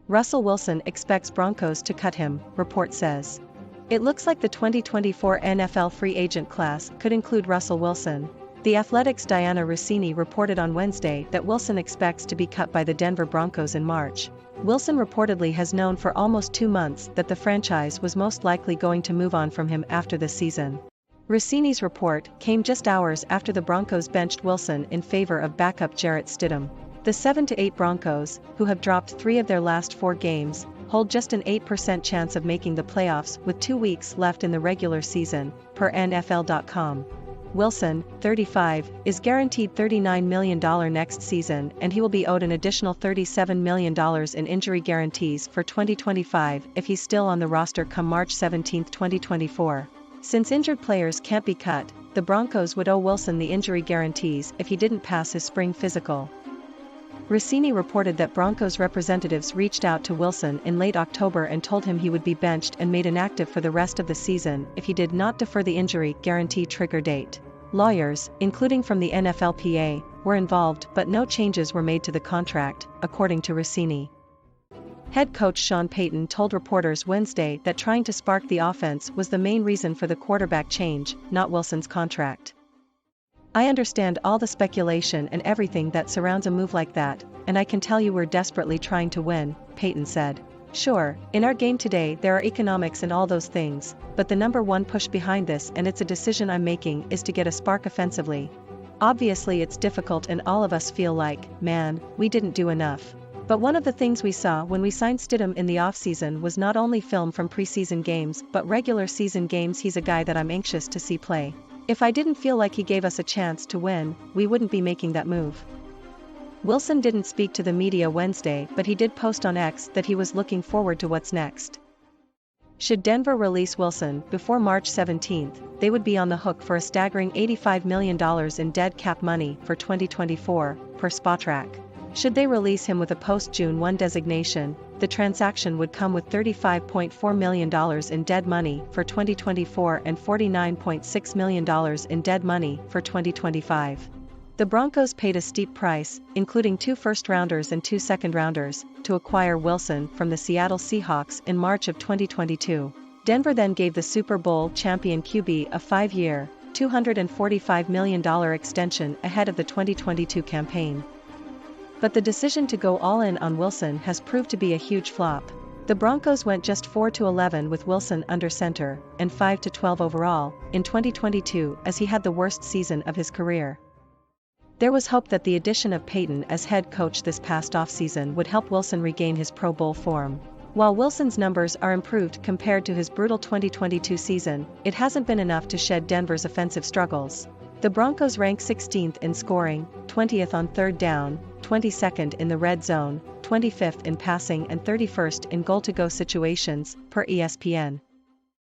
Russell Wilson expects Broncos to cut him, report says. It looks like the 2024 NFL free agent class could include Russell Wilson. The Athletic's Dianna Russini reported on Wednesday that Wilson expects to be cut by the Denver Broncos in March. Wilson reportedly has known for almost 2 months that the franchise was most likely going to move on from him after this season. Russini's report came just hours after the Broncos benched Wilson in favor of backup Jarrett Stidham. The 7-8 Broncos, who have dropped 3 of their last 4 games, hold just an 8% chance of making the playoffs with 2 weeks left in the regular season, per NFL.com. Wilson, 35, is guaranteed $39 million next season and he will be owed an additional $37 million in injury guarantees for 2025 if he's still on the roster come March 17, 2024. Since injured players can't be cut, the Broncos would owe Wilson the injury guarantees if he didn't pass his spring physical. Russini reported that Broncos representatives reached out to Wilson in late October and told him he would be benched and made inactive for the rest of the season if he did not defer the injury guarantee trigger date. Lawyers, including from the NFLPA, were involved but no changes were made to the contract, according to Russini. Head coach Sean Payton told reporters Wednesday that trying to spark the offense was the main reason for the quarterback change, not Wilson's contract. I understand all the speculation and everything that surrounds a move like that, and I can tell you we're desperately trying to win, Payton said. Sure, in our game today there are economics and all those things, but the number one push behind this, and it's a decision I'm making, is to get a spark offensively. Obviously it's difficult and all of us feel like, man, we didn't do enough. But one of the things we saw when we signed Stidham in the offseason was not only film from preseason games but regular season games. He's a guy that I'm anxious to see play. If I didn't feel like he gave us a chance to win, we wouldn't be making that move. Wilson didn't speak to the media Wednesday, but he did post on X that he was looking forward to what's next. Should Denver release Wilson before March 17, they would be on the hook for a staggering $85 million in dead cap money for 2024, per Spotrac. Should they release him with a post-June 1 designation, the transaction would come with $35.4 million in dead money for 2024 and $49.6 million in dead money for 2025. The Broncos paid a steep price, including 2 first-rounders and 2 second-rounders, to acquire Wilson from the Seattle Seahawks in March of 2022. Denver then gave the Super Bowl champion QB a 5-year, $245 million extension ahead of the 2022 campaign. But the decision to go all in on Wilson has proved to be a huge flop. The Broncos went just 4-11 with Wilson under center, and 5-12 overall, in 2022 as he had the worst season of his career. There was hope that the addition of Payton as head coach this past offseason would help Wilson regain his Pro Bowl form. While Wilson's numbers are improved compared to his brutal 2022 season, it hasn't been enough to shed Denver's offensive struggles. The Broncos rank 16th in scoring, 20th on third down, 22nd in the red zone, 25th in passing and 31st in goal-to-go situations, per ESPN.